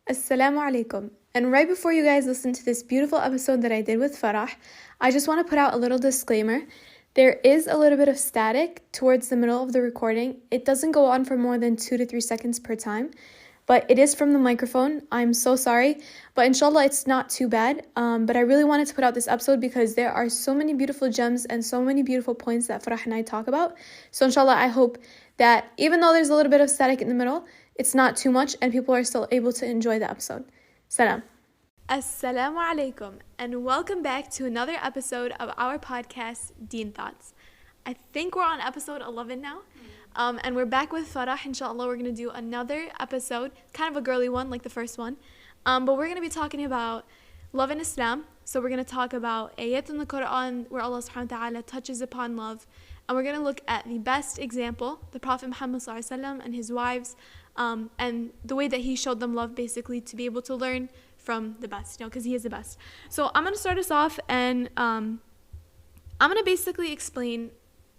Assalamu alaikum. And right before you guys listen to this beautiful episode that I did with Farah, I just want to put out a little disclaimer. There is a little bit of static towards the middle of the recording. It doesn't go on for more than 2 to 3 seconds per time, but it is from the microphone. I'm so sorry, but inshallah it's not too bad. But I really wanted to put out this episode because there are so many beautiful gems and so many beautiful points that Farah and I talk about. So inshallah, I hope that even though there's a little bit of static in the middle, it's not too much and people are still able to enjoy the episode. Salam. Assalamu alaikum and welcome back to another episode of our podcast, Deen Thoughts. I think we're on episode 11 now. And we're back with Farah. Inshallah, we're going to do another episode, kind of a girly one like the first one. But we're going to be talking about love in Islam. So we're going to talk about ayat in the Quran where Allah subhanahu wa ta'ala touches upon love. And we're going to look at the best example, the Prophet Muhammad sallallahu alaihi wasallam and his wives, and the way that he showed them love, basically, to be able to learn from the best, because he is the best. So I'm going to start us off, and I'm going to basically explain.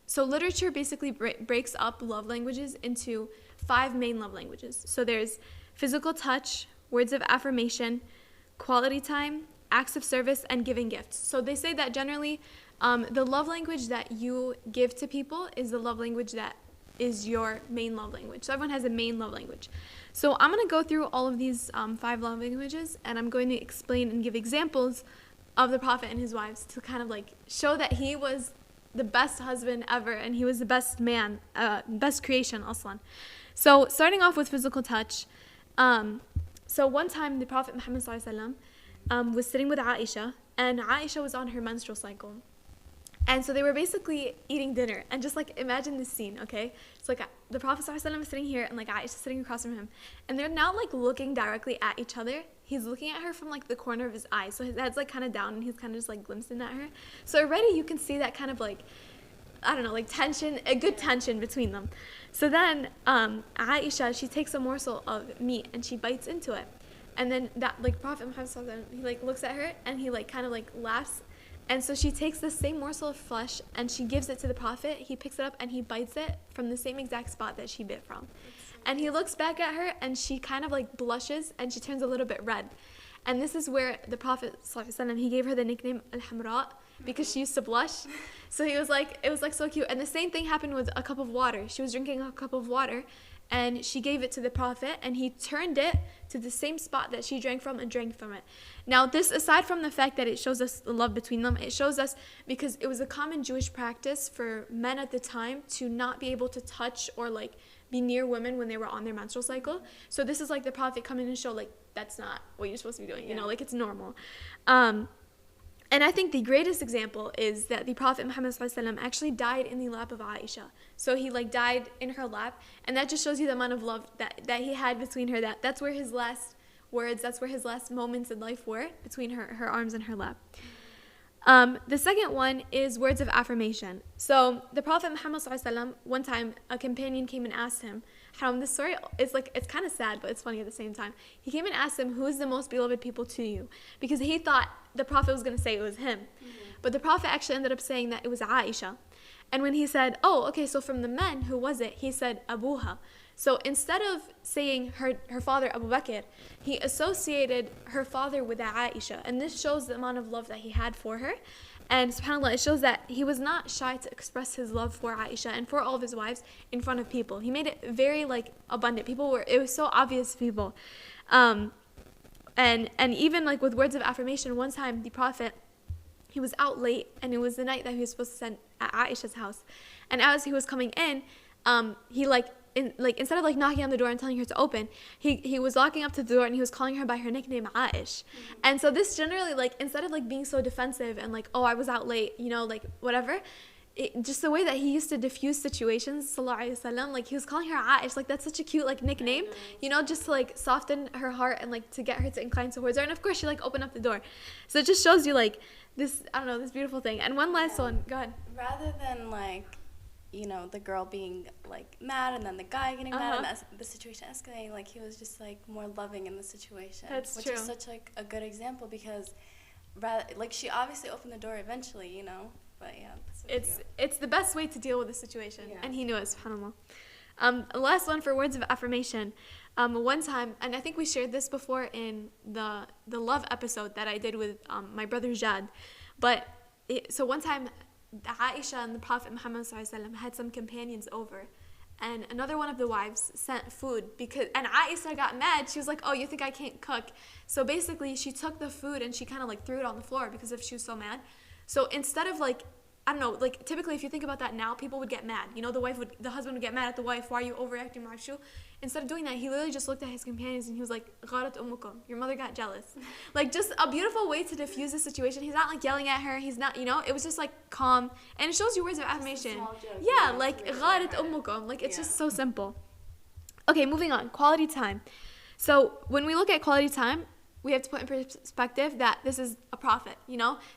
So literature basically breaks up love languages into 5 main love languages. So there's physical touch, words of affirmation, quality time, acts of service, and giving gifts. So they say that generally the love language that you give to people is the love language that is your main love language. So everyone has a main love language. So I'm going to go through all of these 5 love languages, and I'm going to explain and give examples of the Prophet and his wives to kind of like show that he was the best husband ever and he was the best man, best creation aslan. So starting off with physical touch, so one time the Prophet Muhammad sallallahu alaihi wasallam was sitting with Aisha, and Aisha was on her menstrual cycle. And so they were basically eating dinner, and just like imagine this scene, okay? It's like the Prophet ﷺ is sitting here and like Aisha sitting across from him, and they're now like looking directly at each other. He's looking at her from like the corner of his eye, so his head's like kind of down and he's kind of just like glimpsing at her. So already you can see that kind of like, I don't know, like tension, a good tension between them. So then Aisha, she takes a morsel of meat and she bites into it, and then that like Prophet Muhammad ﷺ, he like looks at her and he like kind of like laughs. And so she takes the same morsel of flesh and she gives it to the Prophet. He picks it up and he bites it from the same exact spot that she bit from. And he looks back at her and she kind of like blushes and she turns a little bit red. And this is where the Prophet ﷺ, he gave her the nickname Al-Hamra because she used to blush. So he was like, it was like so cute. And the same thing happened with a cup of water. She was drinking a cup of water and she gave it to the Prophet and he turned it to the same spot that she drank from and drank from it. Now this, aside from the fact that it shows us the love between them, it shows us because it was a common Jewish practice for men at the time to not be able to touch or like be near women when they were on their menstrual cycle. So this is like the Prophet coming and show like that's not what you're supposed to be doing, you know, like it's normal. And I think the greatest example is that the Prophet Muhammad ﷺ actually died in the lap of Aisha. So he like died in her lap, and that just shows you the amount of love that he had between her. That's where his last words, that's where his last moments in life were, between her arms and her lap. The second one is words of affirmation. So the Prophet Muhammad ﷺ, one time a companion came and asked him, this story is like, it's kind of sad, but it's funny at the same time. He came and asked him, who is the most beloved people to you? Because he thought the Prophet was going to say it was him. But the Prophet actually ended up saying that it was Aisha. And when he said, oh, okay, so from the men, who was it? He said, Abuha. So instead of saying her father, Abu Bakr, he associated her father with Aisha. And this shows the amount of love that he had for her. And subhanAllah, it shows that he was not shy to express his love for Aisha and for all of his wives in front of people. He made it very like abundant. It was so obvious to people. And even like with words of affirmation, one time the Prophet, he was out late and it was the night that he was supposed to spend at Aisha's house. And as he was coming in, he instead of like knocking on the door and telling her to open, he was locking up to the door and he was calling her by her nickname Aish. And so this generally, like, instead of like being so defensive and like, oh, I was out late, you know, like whatever, just the way that he used to diffuse situations, sallallahu alaihi wasallam, like he was calling her Aish, like that's such a cute like nickname, you know, just to like soften her heart and like to get her to incline towards her. And of course she like opened up the door. So it just shows you like this, I don't know, this beautiful thing. And one last one, go ahead. Rather than like, you know, the girl being like mad and then the guy getting mad and the situation escalating, like he was just like more loving in the situation. That's which true. Is such like a good example because like she obviously opened the door eventually, you know, but yeah. It's the best way to deal with the situation, and he knew it, subhanAllah. The last one for words of affirmation, One time, and I think we shared this before in the love episode that I did with my brother Jad, but so one time, Aisha and the Prophet Muhammad ﷺ had some companions over, and another one of the wives sent food and Aisha got mad. She was like, "Oh, you think I can't cook?" So basically, she took the food and she kind of like threw it on the floor because if she was so mad. So instead of like, I don't know, like typically if you think about that now, people would get mad. You know, the husband would get mad at the wife. Why are you overreacting, Marshu? Instead of doing that, he literally just looked at his companions and he was like, "Gharat ummukum, your mother got jealous." Like just a beautiful way to diffuse the situation. He's not like yelling at her. He's not, it was just like calm, and it shows you words of affirmation. Yeah, like gharat ummukum. Like it's just so simple. Okay, moving on. Quality time. So when we look at quality time, we have to put in perspective that this is a prophet,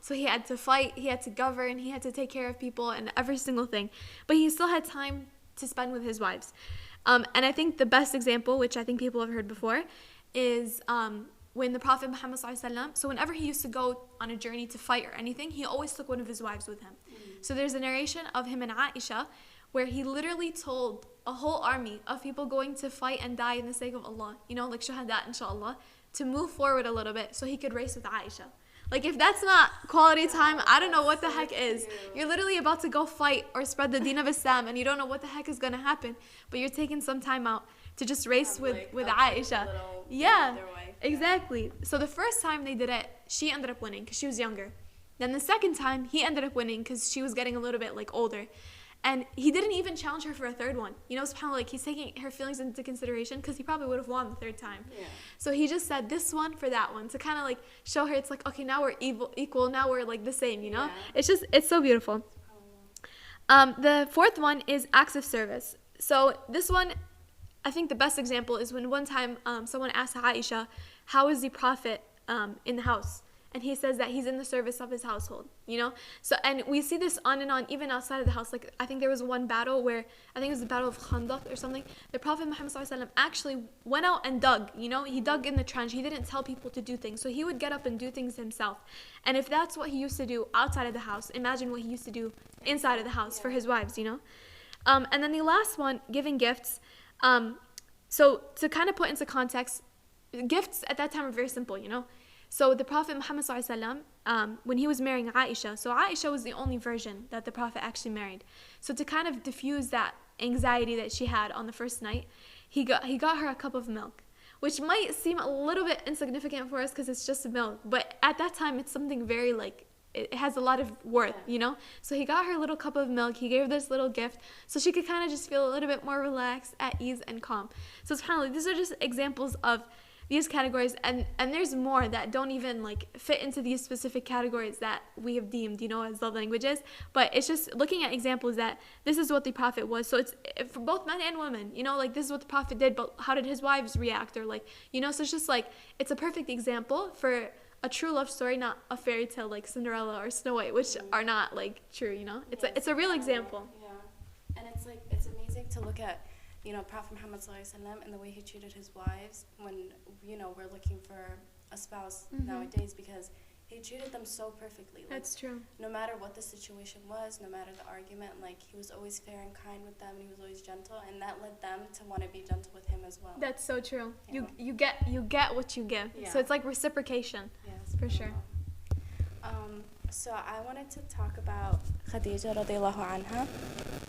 So he had to fight, he had to govern, he had to take care of people and every single thing. But he still had time to spend with his wives. And I think the best example, which I think people have heard before, is when the Prophet Muhammad ﷺ, so whenever he used to go on a journey to fight or anything, he always took one of his wives with him. So there's a narration of him and Aisha where he literally told a whole army of people going to fight and die in the sake of Allah, like shuhada, inshallah, to move forward a little bit so he could race with Aisha. Like if that's not quality time, I don't know what the heck is. You're literally about to go fight or spread the deen of Islam and you don't know what the heck is going to happen, but you're taking some time out to just race with Aisha. Yeah, exactly. So the first time they did it, she ended up winning because she was younger. Then the second time, he ended up winning because she was getting a little bit like older. And he didn't even challenge her for a third one. SubhanAllah, like he's taking her feelings into consideration because he probably would have won the third time. Yeah. So he just said this one for that one to kind of like show her it's like, okay, now we're equal, now we're like the same, Yeah. It's so beautiful. The fourth one is acts of service. So this one, I think the best example is when one time someone asked Aisha, how is the Prophet in the house? And he says that he's in the service of his household, So, and we see this on and on, even outside of the house. Like, I think there was one battle where, I think it was the Battle of Khandaq or something. The Prophet Muhammad ﷺ actually went out and dug, He dug in the trench. He didn't tell people to do things. So he would get up and do things himself. And if that's what he used to do outside of the house, imagine what he used to do inside of the house for his wives, And then the last one, giving gifts. So to kind of put into context, gifts at that time were very simple, So the Prophet Muhammad ﷺ, when he was marrying Aisha, so Aisha was the only virgin that the Prophet actually married. So to kind of diffuse that anxiety that she had on the first night, he got her a cup of milk, which might seem a little bit insignificant for us because it's just milk. But at that time, it's something very like, it has a lot of worth, So he got her a little cup of milk. He gave her this little gift so she could kind of just feel a little bit more relaxed, at ease, and calm. So it's kind of like, these are just examples of these categories, and there's more that don't even like fit into these specific categories that we have deemed, as love languages. But it's just looking at examples that this is what the Prophet was. So it's for both men and women, like this is what the Prophet did, but how did his wives react, or like, so it's just like, it's a perfect example for a true love story, not a fairy tale like Cinderella or Snow White, which are not like true, It's a real example. Yeah, and it's amazing to look at Prophet Muhammad ﷺ and the way he treated his wives when, we're looking for a spouse nowadays, because he treated them so perfectly. Like, that's true. No matter what the situation was, no matter the argument, like he was always fair and kind with them, and he was always gentle, and that led them to want to be gentle with him as well. That's so true. You get what you give. Yeah. So it's like reciprocation. Yes, for sure. So I wanted to talk about Khadija radiallahu anha,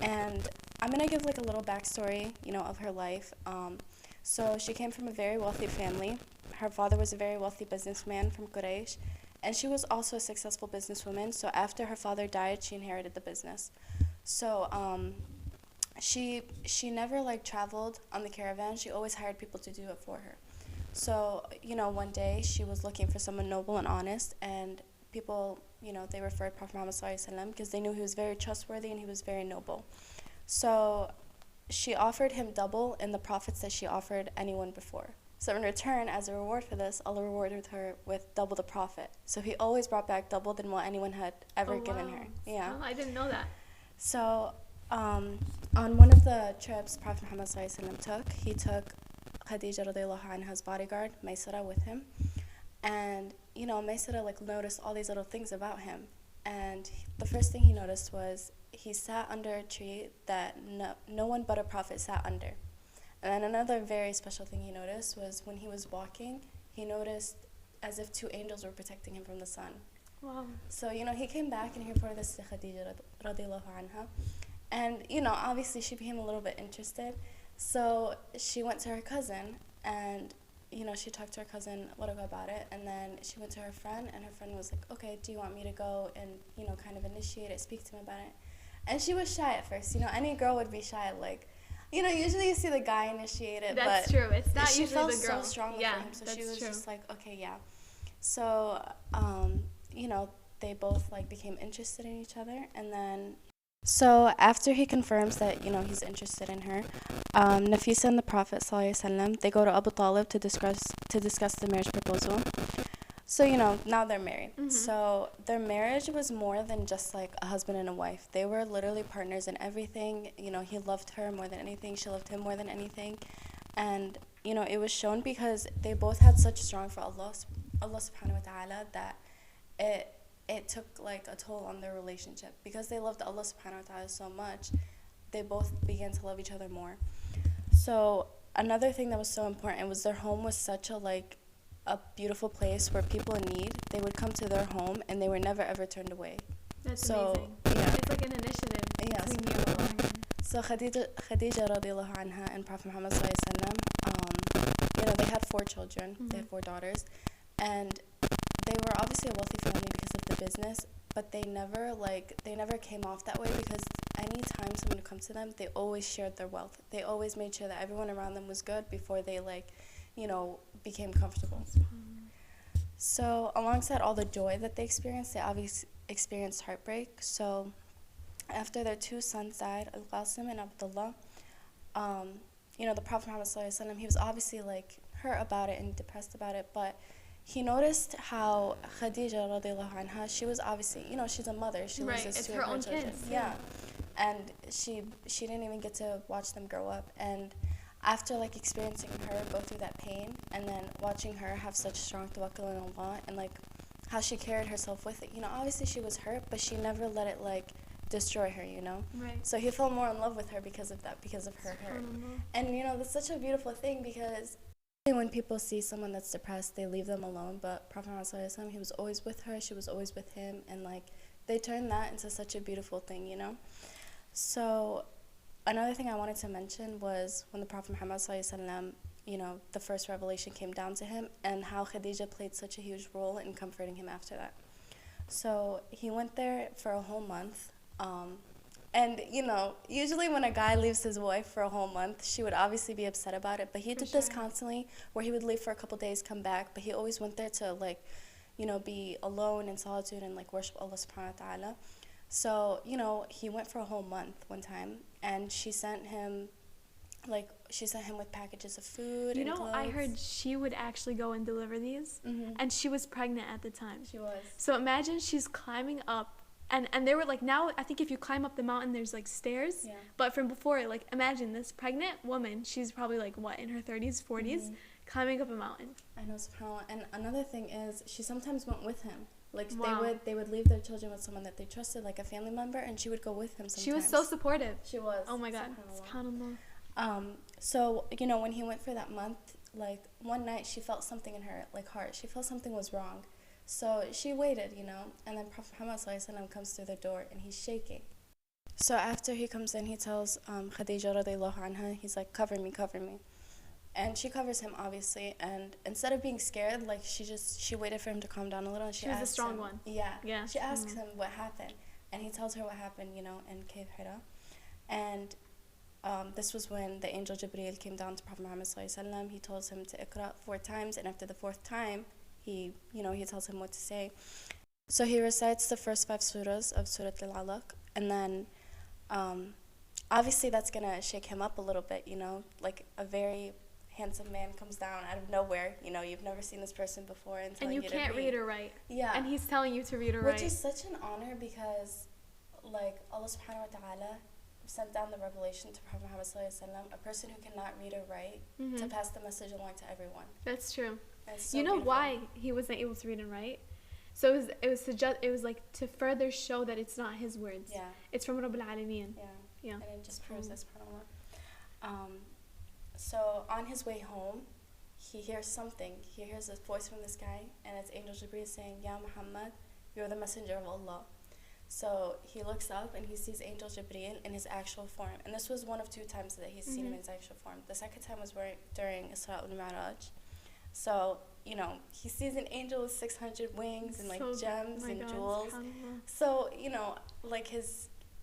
and I'm going to give like a little backstory, of her life. So she came from a very wealthy family. Her father was a very wealthy businessman from Quraysh, and she was also a successful businesswoman. So after her father died, she inherited the business. So she never like traveled on the caravan. She always hired people to do it for her. So, one day she was looking for someone noble and honest, and people, they referred Prophet Muhammad ﷺ because they knew he was very trustworthy and he was very noble. So she offered him double in the profits that she offered anyone before. So in return, as a reward for this, Allah rewarded her with double the profit. So he always brought back double than what anyone had ever given her. Yeah. Oh, I didn't know that. So on one of the trips Prophet Muhammad ﷺ he took Khadija radiallahu anha's bodyguard, Maysara, with him. And, Maysara like noticed all these little things about him. And the first thing he noticed was he sat under a tree that no one but a prophet sat under. And then another very special thing he noticed was when he was walking, he noticed as if two angels were protecting him from the sun. Wow. So, he came back and he reported this to Khadija radiallahu anha. And, obviously she became a little bit interested. So she went to her cousin and, she talked to her cousin a little bit about it. And then she went to her friend and her friend was like, okay, do you want me to go and, kind of initiate it, speak to him about it? And she was shy at first. Any girl would be shy, like, usually you see the guy initiate it. That's true. It's not usually the girl. She felt so strongly for him. So she was just like, okay, yeah. So, they both, like, became interested in each other. And then, so after he confirms that, he's interested in her, Nafisa and the Prophet ﷺ, they go to Abu Talib to discuss the marriage proposal. So, now they're married. Mm-hmm. So their marriage was more than just, like, a husband and a wife. They were literally partners in everything. He loved her more than anything. She loved him more than anything. And, it was shown because they both had such strong for Allah subhanahu wa ta'ala that it took, like, a toll on their relationship. Because they loved Allah subhanahu wa ta'ala so much, they both began to love each other more. So another thing that was so important was their home was such a beautiful place where people in need, they would come to their home and they were never ever turned away. That's amazing. Yeah. It's like an initiative between you and Allah. So Khadija radiallahu anha and Prophet Muhammad sallallahu alaihi wasallam, they had 4 children. Mm-hmm. They had 4 daughters, and they were obviously a wealthy family because of the business, but they never came off that way because anytime someone would come to them, they always shared their wealth. They always made sure that everyone around them was good before they became comfortable. So alongside all the joy that they experienced, they obviously experienced heartbreak. So after their 2 sons died, Al-Qasim and Abdullah, the Prophet Muhammad sallallahu alaihi wasallam, he was obviously hurt about it and depressed about it, but he noticed how Khadija radiallahu anha, she was obviously, she's a mother, she loses 2 of her children. Kids, yeah. And she didn't even get to watch them grow up. And after experiencing her go through that pain and then watching her have such strong tawakkul on Allah and how she carried herself with it, obviously she was hurt, but she never let it destroy her, Right. So he fell more in love with her because of that, because of her hurt. And that's such a beautiful thing because when people see someone that's depressed, they leave them alone, but Prophet Muhammad sallallahu alaihi wasallam, he was always with her, she was always with him, and they turned that into such a beautiful thing, So another thing I wanted to mention was when the Prophet Muhammad sallallahu alaihi wasallam, the first revelation came down to him and how Khadija played such a huge role in comforting him after that. So he went there for a whole month. And, usually when a guy leaves his wife for a whole month, she would obviously be upset about it. But he did this constantly, where he would leave for a couple days, come back. But he always went there to, be alone in solitude and, worship Allah subhanahu wa ta'ala. So, he went for a whole month one time. And she sent him with packages of food and clothes. I heard she would actually go and deliver these. Mm-hmm. And she was pregnant at the time. She was. So imagine she's climbing up. And they were now I think if you climb up the mountain there's stairs. Yeah. But from before, imagine this pregnant woman, she's probably in her 30s, 40s, mm-hmm. climbing up a mountain. I know, subhanAllah. And another thing is she sometimes went with him. Wow. They would leave their children with someone that they trusted, a family member, and she would go with him sometimes. She was so supportive. She was. Oh my God. SubhanAllah. So, when he went for that month, one night she felt something in her heart. She felt something was wrong. So she waited, and then Prophet Muhammad sallallahu alaihi wasallam comes through the door and he's shaking. So after he comes in, he tells Khadija radiallahu anha, he's like, cover me. And she covers him, obviously, and instead of being scared, she waited for him to calm down a little, and she was a strong one. Yeah. She asks him what happened, and he tells her what happened, in Cave Hira. And this was when the angel Jibreel came down to Prophet Muhammad sallallahu alaihi wasallam. He tells him to Iqra 4 times, and after the 4th time, he tells him what to say. So he recites the first 5 surahs of Surah Al-Alaq, and then obviously that's going to shake him up a little bit, a very handsome man comes down out of nowhere, you've never seen this person before, and you can't read or write. Yeah. And he's telling you to read or write. Which is such an honor because, Allah subhanahu wa ta'ala sent down the revelation to Prophet Muhammad sallallahu alaihi wasallam, a person who cannot read or write, mm-hmm. to pass the message along to everyone. That's true. So you know beautiful. why he wasn't able to read and write? So it was to further show that it's not his words. Yeah. It's from Rabbul Alameen. Yeah. And it just proves this, subhanAllah. So on his way home, he hears something. He hears a voice from the sky, and it's Angel Jibreel saying, Ya Muhammad, you're the messenger of Allah. So he looks up and he sees Angel Jibreel in his actual form. And this was one of 2 times that he's seen him in his actual form. The second time was during Isra al-Mi'raj. So, you know, he sees an angel with 600 wings and like gems and jewels. So, you know, like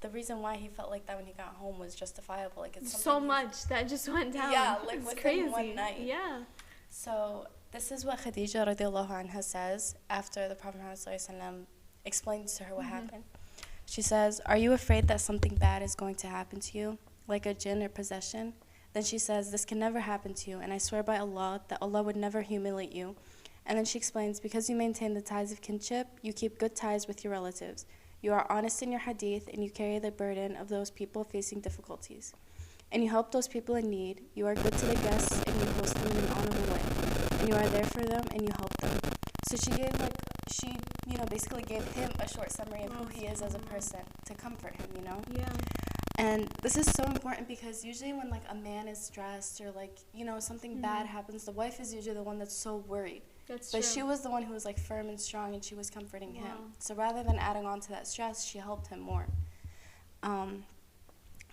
the reason why he felt like that when he got home was justifiable. Like it's so much that just went down. Yeah, like it's within crazy. one night. Yeah. So this is what Khadija radiallahu anha says after the Prophet Muhammad explains to her what happened. She says, "Are you afraid that something bad is going to happen to you, like a jinn or possession?" Then she says, "This can never happen to you, and I swear by Allah that Allah would never humiliate you." And then she explains, "Because you maintain the ties of kinship, you keep good ties with your relatives. You are honest in your hadith, and you carry the burden of those people facing difficulties. And you help those people in need. You are good to the guests, and you host them in an honorable way. And you are there for them, and you help them." So she basically gave him a short summary of who he is as a person to comfort him, you know? Yeah. And this is so important because usually when like a man is stressed or like, you know, something bad happens, the wife is usually the one that's so worried. That's But true. she was the one who was like firm and strong, and she was comforting him. So rather than adding on to that stress, she helped him more.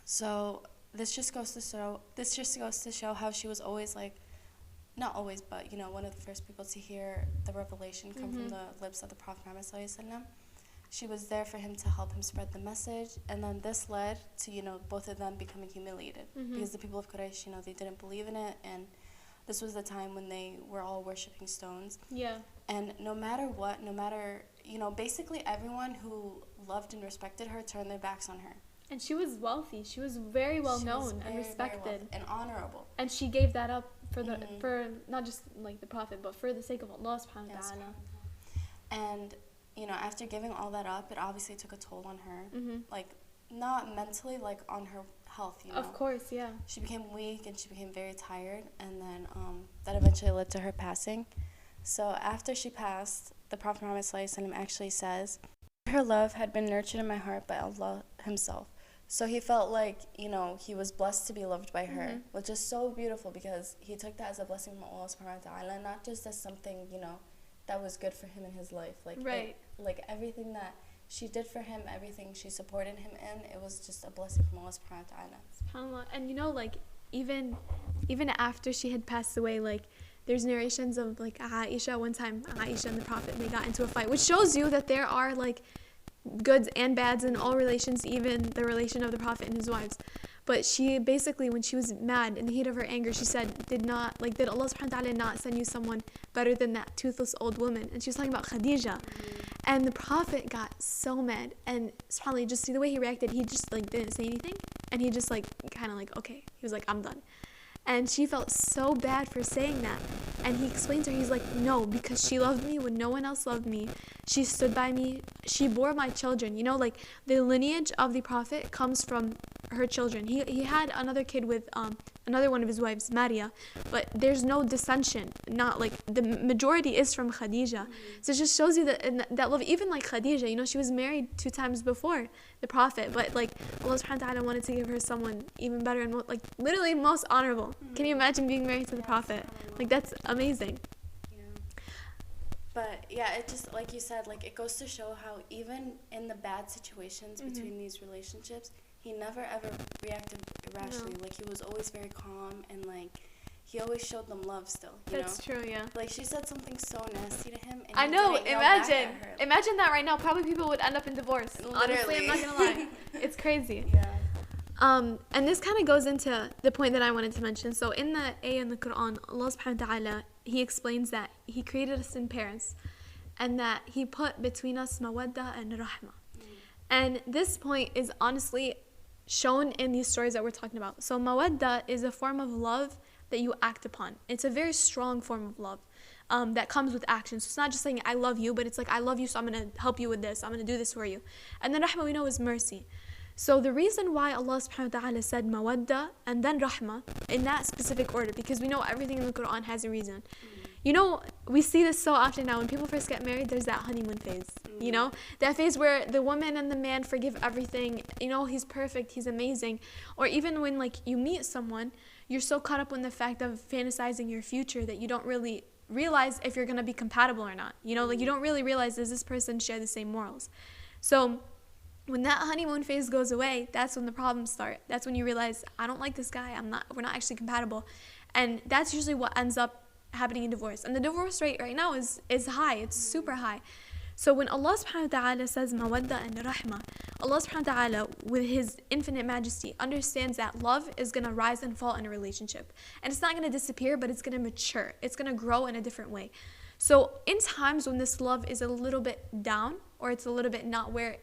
So this just goes to show how she was always like, not always, but you know, one of the first people to hear the revelation come from the lips of the Prophet Muhammad sallallahu alaihi wasallam. She was there for him to help him spread the message, and then this led to, you know, both of them becoming humiliated because the people of Quraysh, you know, they didn't believe in it, and this was the time when they were all worshiping stones. Yeah. And no matter what, you know, basically everyone who loved and respected her turned their backs on her. And she was wealthy. She was very well known and respected. And honorable. And she gave that up for not just like the Prophet, but for the sake of Allah subhanahu wa ta'ala. And, you know, after giving all that up, it obviously took a toll on her. Like, not mentally, like on her health, you know. Of course, yeah. She became weak and she became very tired, and then that eventually led to her passing. So after she passed, the Prophet Muhammad sallallahu alaihi wasallam actually says, "Her love had been nurtured in my heart by Allah himself." So he felt like, you know, he was blessed to be loved by her, which is so beautiful because he took that as a blessing from Allah subhanahu wa ta'ala, not just as something, you know, that was good for him in his life. Like, like everything that she did for him, everything she supported him in, it was just a blessing from Allah subhanahu wa ta'ala. SubhanAllah. And you know, like, even after she had passed away, like, there's narrations of, like, Aisha, one time, Aisha and the Prophet, they got into a fight, which shows you that there are, like, goods and bads in all relations, even the relation of the Prophet and his wives. But she basically, when she was mad in the heat of her anger, she said, did Allah subhanahu wa ta'ala not send you someone better than that toothless old woman? And she was talking about Khadija. And the Prophet got so mad, and subhanAllah, just see the way he reacted, he just like didn't say anything, and he just like kind of like, okay, he was like, I'm done. And she felt so bad for saying that. And he explained to her, he's like, no, because she loved me when no one else loved me. She stood by me. She bore my children. You know, like, the lineage of the Prophet comes from her children. He had another kid with another one of his wives, Mira, but there's no dissension. Not like, the majority is from Khadija. So it just shows you that love. Even like Khadija, you know, she was married 2 times before the Prophet, but like Allah subhanahu wa ta'ala wanted to give her someone even better and like literally most honorable. Can you imagine being married to the Prophet? Like, that's amazing. But yeah, it just, like you said, like, it goes to show how even in the bad situations between these relationships, he never ever reacted irrationally. Like, he was always very calm, and like, he always showed them love still, you That's true, yeah. Like, she said something so nasty to him, and I know, imagine that right now. Probably people would end up in divorce. Literally. Honestly, I'm not gonna lie. It's crazy. Yeah. And this kind of goes into the point that I wanted to mention. So in the ayah in the Quran, Allah subhanahu wa ta'ala, he explains that he created us in pairs, and that he put between us mawadda and rahma. And this point is honestly shown in these stories that we're talking about. So mawadda is a form of love that you act upon. It's a very strong form of love that comes with action. So it's not just saying I love you, but it's like I love you, so I'm going to help you with this. I'm going to do this for you. And then rahma, we know, is mercy. So the reason why Allah subhanahu wa ta'ala said mawadda and then rahma in that specific order, because we know everything in the Quran has a reason. You know, we see this so often now. When people first get married, there's that honeymoon phase. You know, that phase where the woman and the man forgive everything. You know, he's perfect, he's amazing. Or even when like you meet someone, you're so caught up in the fact of fantasizing your future that you don't really realize if you're going to be compatible or not. You know, like you don't really realize, does this person share the same morals? So when that honeymoon phase goes away, that's when the problems start. That's when you realize, I don't like this guy. We're not actually compatible. And that's usually what ends up happening in divorce. And the divorce rate right now is high. It's super high. So when Allah subhanahu wa ta'ala says mawadda and rahmah, Allah subhanahu wa ta'ala, with His infinite majesty, understands that love is going to rise and fall in a relationship. And it's not going to disappear, but it's going to mature. It's going to grow in a different way. So in times when this love is a little bit down, or it's a little bit not where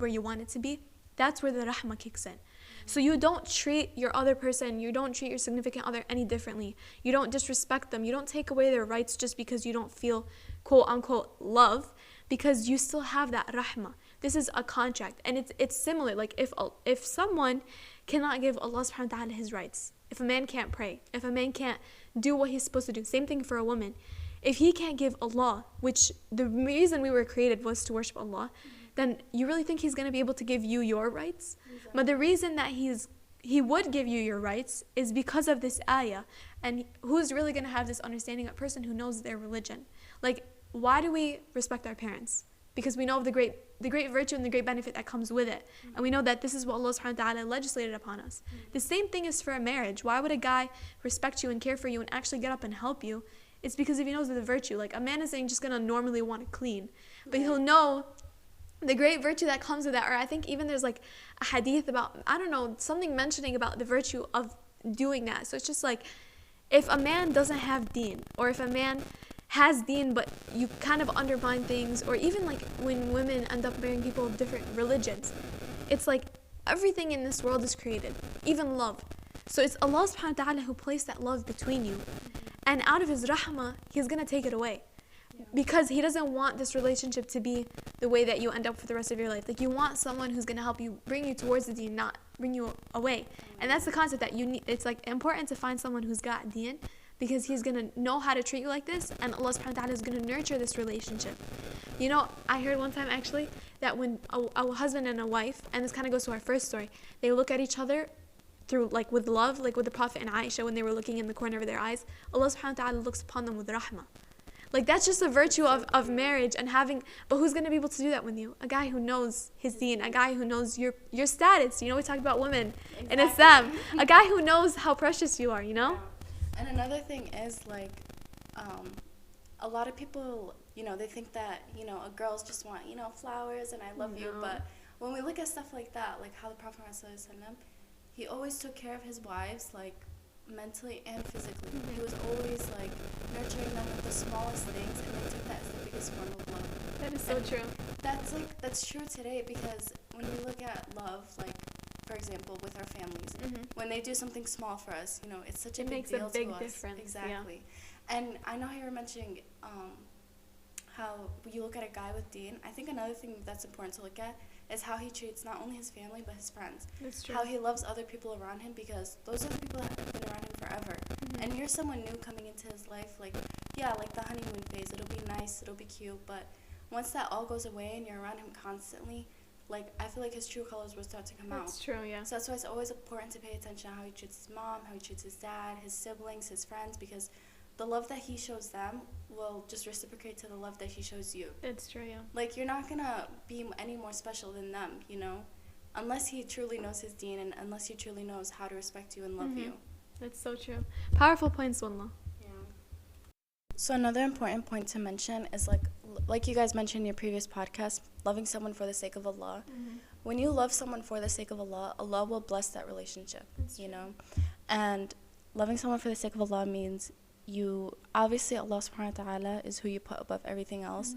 you want it to be, that's where the rahmah kicks in. So you don't treat your other person, you don't treat your significant other any differently. You don't disrespect them. You don't take away their rights just because you don't feel quote unquote love, because you still have that rahmah. This is a contract, and it's similar. Like if someone cannot give Allah subhanahu wa ta'ala His rights, if a man can't pray, if a man can't do what he's supposed to do, same thing for a woman. If he can't give Allah, which the reason we were created was to worship Allah, then you really think He's going to be able to give you your rights? Exactly. But the reason that He would give you your rights is because of this ayah. And who's really going to have this understanding? A person who knows their religion. Like, why do we respect our parents? Because we know of the great virtue and the great benefit that comes with it. Mm-hmm. And we know that this is what Allah subhanahu wa ta'ala legislated upon us. Mm-hmm. The same thing is for a marriage. Why would a guy respect you and care for you and actually get up and help you? It's because if he knows of the virtue. Like, a man isn't just going to normally want to clean. But he'll know the great virtue that comes with that. Or I think even there's like a hadith about, I don't know, something mentioning about the virtue of doing that. So it's just like, if a man doesn't have deen, or if a man has deen but you kind of undermine things, or even like when women end up marrying people of different religions, it's like everything in this world is created, even love. So it's Allah subhanahu wa ta'ala who placed that love between you, and out of His rahmah He's going to take it away, because He doesn't want this relationship to be the way that you end up for the rest of your life. Like, you want someone who's going to help you, bring you towards the deen, not bring you away. And that's the concept that you need. It's like important to find someone who's got deen, because He's going to know how to treat you like this, and Allah subhanahu wa ta'ala is going to nurture this relationship. You know, I heard one time actually that when a husband and a wife, and this kind of goes to our first story, they look at each other through, like, with love, like with the Prophet and Aisha when they were looking in the corner of their eyes, Allah subhanahu wa ta'ala looks upon them with rahmah. Like, that's just a virtue of marriage and having, but who's going to be able to do that with you? A guy who knows his deen, a guy who knows your status. You know, we talk about women in Islam. A guy who knows how precious you are, you know? Yeah. And another thing is, like, a lot of people, you know, they think that, you know, girls just want, you know, flowers and I love you. But when we look at stuff like that, like how the Prophet ﷺ, he always took care of his wives, like, mentally and physically. He was always, like, nurturing them with the smallest things, and they took that as the biggest form of love. That is so true. That's true today, because when we look at love, like, for example, with our families, when they do something small for us, you know, it's such a big deal to us. It makes a big difference. Exactly. Yeah. And I know how you were mentioning how you look at a guy with deen. I think another thing that's important to look at is how he treats not only his family but his friends. That's true. How he loves other people around him, because those are the people that have been around him forever. And you're someone new coming into his life, like, yeah, like the honeymoon phase, it'll be nice, it'll be cute, but once that all goes away and you're around him constantly, like, I feel like his true colors will start to come out. That's true, yeah. So that's why it's always important to pay attention to how he treats his mom, how he treats his dad, his siblings, his friends, because the love that he shows them will just reciprocate to the love that he shows you. That's true, yeah. Like, you're not gonna be any more special than them, you know? Unless he truly knows his deen, and unless he truly knows how to respect you and love you. That's so true. Powerful points, wallah. Yeah. So another important point to mention is, like you guys mentioned in your previous podcast, loving someone for the sake of Allah. When you love someone for the sake of Allah, Allah will bless that relationship, you know? And loving someone for the sake of Allah means obviously Allah subhanahu wa ta'ala is who you put above everything else.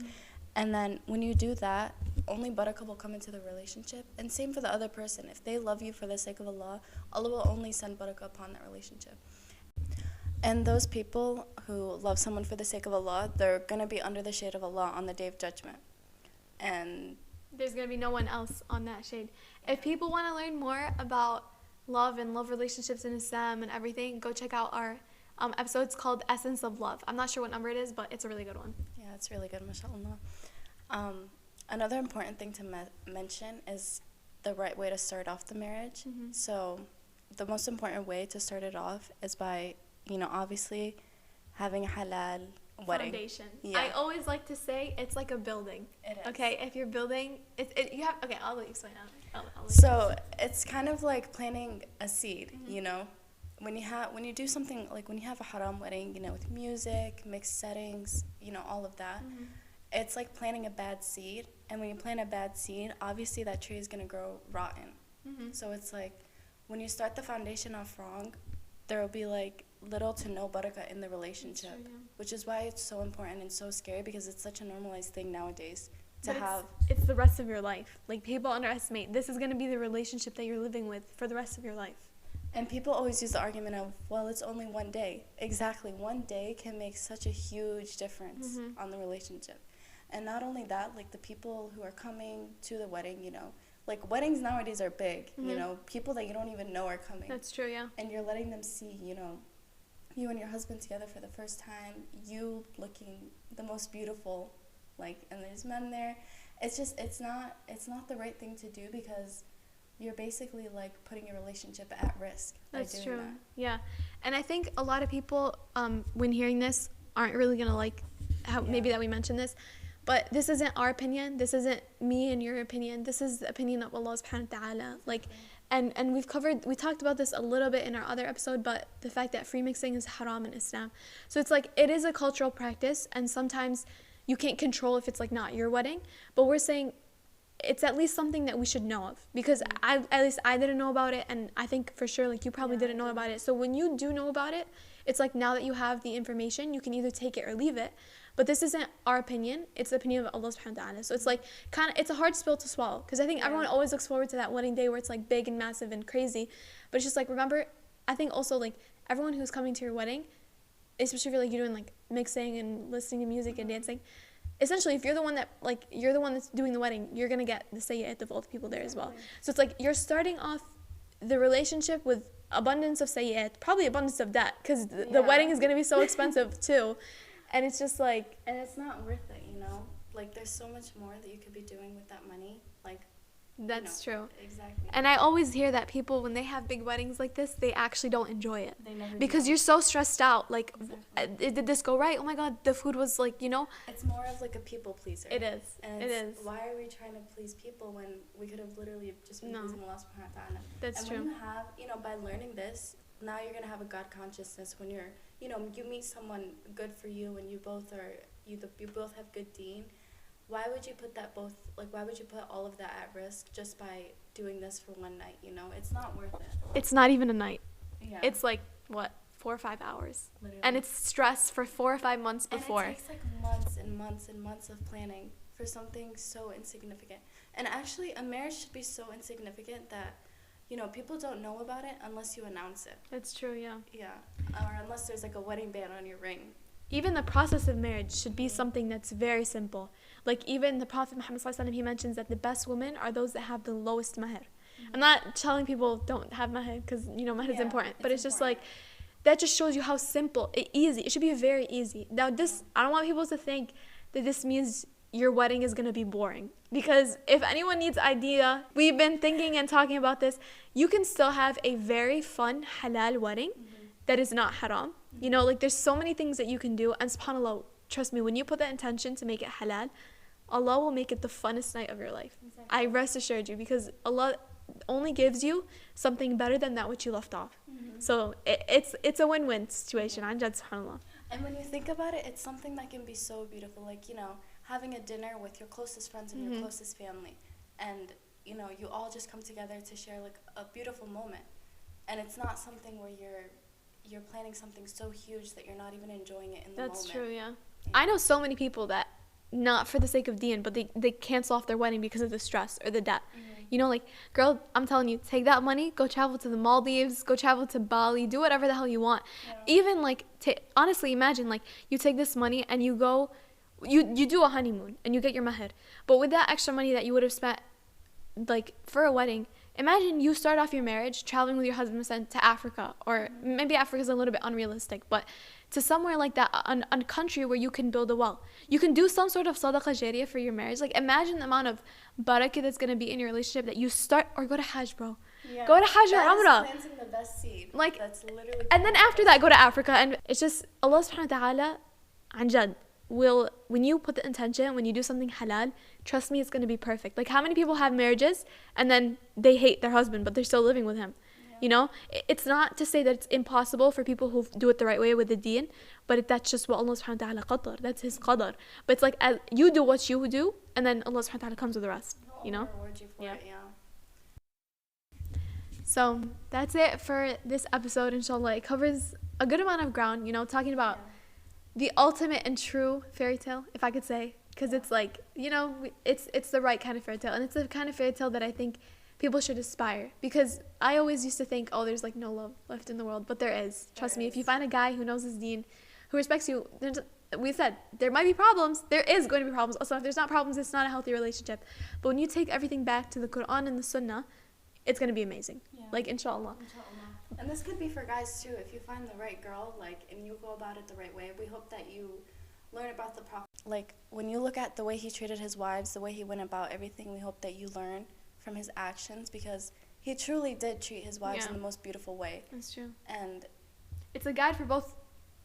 And then when you do that, only barakah will come into the relationship. And same for the other person. If they love you for the sake of Allah, Allah will only send barakah upon that relationship. And those people who love someone for the sake of Allah, they're going to be under the shade of Allah on the Day of Judgment. And there's going to be no one else on that shade. If people want to learn more about love and love relationships in Islam and everything, go check out our episode's called Essence of Love. I'm not sure what number it is, but it's a really good one. Yeah, it's really good, mashallah. Another important thing to mention is the right way to start off the marriage. So the most important way to start it off is by, obviously having a halal wedding. Foundation. Yeah. I always like to say it's like a building. It is. Okay, if you're building, you have. Okay, I'll let you explain that. So it's kind of like planting a seed, When you do something like when you have a haram wedding, with music, mixed settings, all of that, it's like planting a bad seed. And when you plant a bad seed, obviously that tree is gonna grow rotten. So it's like when you start the foundation off wrong, there will be like little to no barakah in the relationship, true, yeah. which is why it's so important and so scary because it's such a normalized thing nowadays to But have. It's the rest of your life. Like, people underestimate this is going to be the relationship that you're living with for the rest of your life. And people always use the argument of, well, it's only one day. Exactly, one day can make such a huge difference on the relationship. And not only that, like the people who are coming to the wedding, like weddings nowadays are big, people that you don't even know are coming. That's true, yeah. And you're letting them see, you and your husband together for the first time, you looking the most beautiful, like, and there's men there. It's just, it's not the right thing to do because you're basically like putting your relationship at risk. That's by true. doing that. Yeah. And I think a lot of people, when hearing this, aren't really going to like how maybe that we mentioned this. But this isn't our opinion. This isn't me and your opinion. This is the opinion of Allah subhanahu wa ta'ala. Like, and we talked about this a little bit in our other episode, but the fact that free mixing is haram in Islam. So it's like, it is a cultural practice, and sometimes you can't control if it's like not your wedding. But we're saying it's at least something that we should know of, because at least I didn't know about it, and I think for sure like you probably didn't know about it. So when you do know about it, it's like now that you have the information, you can either take it or leave it. But this isn't our opinion, it's the opinion of Allah subhanahu wa ta'ala. So it's like it's a hard pill to swallow, because I think everyone always looks forward to that wedding day where it's like big and massive and crazy. But it's just like, remember, I think also like everyone who's coming to your wedding, especially if you're doing like mixing and listening to music and dancing, essentially if you're the one that's doing the wedding, you're gonna get the sayyat of all the people there as well. So it's like you're starting off the relationship with abundance of sayyat, probably abundance of debt, because the wedding is gonna be so expensive too. And it's just like, and it's not worth it, like there's so much more that you could be doing with that money, like. That's true. Exactly. And I always hear that people, when they have big weddings like this, they actually don't enjoy it. They never because do. You're so stressed out. Like, Exactly. Did this go right? Oh my God, the food was like, It's more of like a people pleaser. It is. And it is. Why are we trying to please people when we could have literally just been pleasing Allah subhanahu wa ta'ala? That's true. And when you have, by learning this, now you're going to have a God consciousness when you're, you meet someone good for you and you both have good deen. Why would you put why would you put all of that at risk just by doing this for one night, It's not worth it. It's not even a night. Yeah. It's like, 4 or 5 hours. Literally. And it's stress for 4 or 5 months before. And it takes like months and months and months of planning for something so insignificant. And actually, a marriage should be so insignificant that, people don't know about it unless you announce it. That's true, yeah. Yeah. Or unless there's like a wedding band on your ring. Even the process of marriage should be something that's very simple. Like, even the Prophet Muhammad ﷺ, he mentions that the best women are those that have the lowest mahr. I'm not telling people don't have mahr, because mahr is important, but it's just like, that just shows you how simple, easy. It should be very easy. Now I don't want people to think that this means your wedding is going to be boring, because if anyone needs idea, we've been thinking and talking about this, you can still have a very fun halal wedding that is not haram. Like, there's so many things that you can do, and subhanAllah, trust me, when you put that intention to make it halal, Allah will make it the funnest night of your life. Exactly. I rest assured you, because Allah only gives you something better than that which you left off. So it's a win-win situation. SubhanAllah. And when you think about it, it's something that can be so beautiful. Like, having a dinner with your closest friends and your closest family. And, you all just come together to share like a beautiful moment. And it's not something where you're planning something so huge that you're not even enjoying it in the moment. That's true, yeah. I know so many people that, not for the sake of Deen, but they cancel off their wedding because of the stress or the debt. Like, girl, I'm telling you, take that money, go travel to the Maldives, go travel to Bali, do whatever the hell you want. Yeah. Even like, honestly, imagine like you take this money and you go, you do a honeymoon and you get your mahr. But with that extra money that you would have spent like for a wedding, imagine you start off your marriage traveling with your husband to Africa, or maybe Africa's a little bit unrealistic, but to somewhere like that, a country where you can build a well. You can do some sort of sadaqah jariyah for your marriage. Like, imagine the amount of barakah that's going to be in your relationship that you start, or go to Hajj, bro. Yeah. Go to Hajj or That is Umrah. planting the best seed. Like, that's literally. and then after that, go to Africa. And it's just Allah subhanahu wa ta'ala, عن جد, will, when you put the intention, when you do something halal, trust me, it's going to be perfect. Like, how many people have marriages and then they hate their husband, but they're still living with him? Yeah. You know, it's not to say that it's impossible for people who do it the right way with the deen, but that's just what Allah subhanahu wa ta'ala qadar. That's his qadar. But it's like, as you do what you do, and then Allah subhanahu wa ta'ala comes with the rest, you know? Reward you for it, yeah. So that's it for this episode, inshallah. It covers a good amount of ground, you know, talking about the ultimate and true fairy tale, if I could say, because it's like, you know, it's the right kind of fairy tale, and it's the kind of fairy tale that I think people should aspire, because I always used to think, oh, there's like no love left in the world, but there is. Trust me, if you find a guy who knows his deen, who respects you, we said there might be problems, there is going to be problems. Also, if there's not problems, it's not a healthy relationship. But when you take everything back to the Quran and the Sunnah, it's going to be amazing. Like, inshallah. And this could be for guys too. If you find the right girl, like, and you go about it the right way, we hope that you learn about the proper. Like, when you look at the way he treated his wives, the way he went about everything, we hope that you learn from his actions, because he truly did treat his wives in the most beautiful way. That's true. And it's a guide for both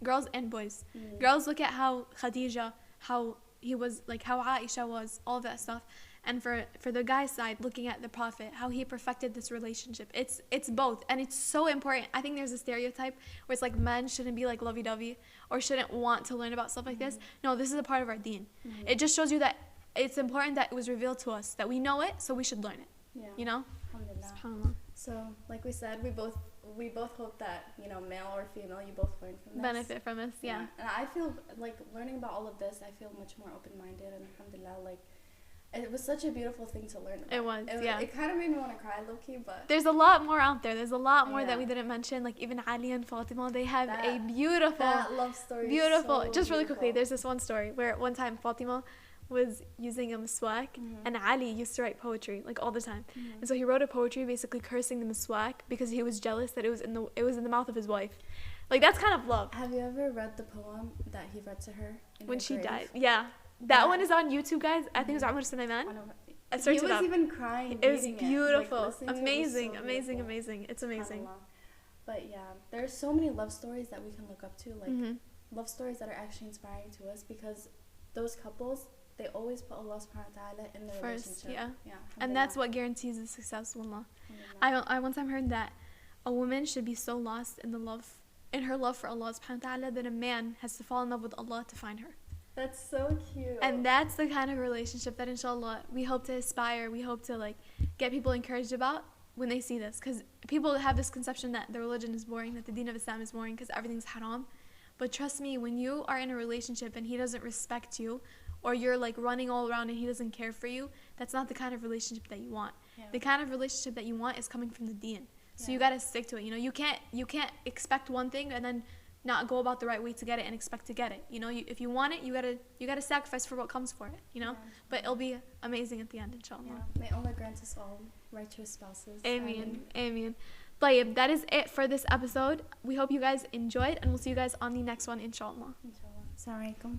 girls and boys. Girls look at how Khadija, how he was, like how Aisha was, all of that stuff. And for the guy's side, looking at the Prophet, how he perfected this relationship. It's both, and it's so important. I think there's a stereotype where it's like men shouldn't be like lovey-dovey or shouldn't want to learn about stuff like this. No, this is a part of our deen. It just shows you that it's important that it was revealed to us, that we know it, so we should learn it. Yeah. You know? SubhanAllah. So, like we said, we both hope that, you know, male or female, you both learn from this. Benefit from this, yeah. And I feel like learning about all of this, I feel much more open-minded, and alhamdulillah, like, it was such a beautiful thing to learn about. It was, yeah. It kind of made me want to cry, low-key, but... There's a lot more out there. There's a lot more that we didn't mention. Like, even Ali and Fatima, they have a beautiful... That love story beautiful. So just really quickly, there's this one story where one time Fatima was using a miswak, and Ali used to write poetry, like, all the time. And so he wrote a poetry basically cursing the miswak because he was jealous that it was in the mouth of his wife. Like, that's kind of love. Have you ever read the poem that he read to her when she died? Yeah. That one is on YouTube, guys. I think it was Amr Sulaiman. He was even crying. It was beautiful. Like, amazing, so amazing, beautiful. amazing. It's amazing. But yeah, there's so many love stories that we can look up to, like love stories that are actually inspiring to us, because those couples, they always put Allah subhanahu wa ta'ala in their relationship. Yeah. And that's what guarantees the success, wallah. I one time heard that a woman should be so lost in her love for Allah subhanahu wa ta'ala that a man has to fall in love with Allah to find her. That's so cute. And that's the kind of relationship that, inshallah, we hope to aspire, we hope to, like, get people encouraged about when they see this. Because people have this conception that the religion is boring, that the deen of Islam is boring because everything's haram. But trust me, when you are in a relationship and he doesn't respect you, or you're, like, running all around and he doesn't care for you, that's not the kind of relationship that you want. The kind of relationship that you want is coming from the deen. So you got to stick to it. You know, you can't expect one thing and then not go about the right way to get it and expect to get it. You know, if you want it, you gotta sacrifice for what comes for it, you know. But it'll be amazing at the end, inshallah. May Allah grant us all righteous spouses. Ameen. Ameen. Tayyib, that is it for this episode. We hope you guys enjoyed, and we'll see you guys on the next one, inshallah. Inshallah. Assalamu alaikum.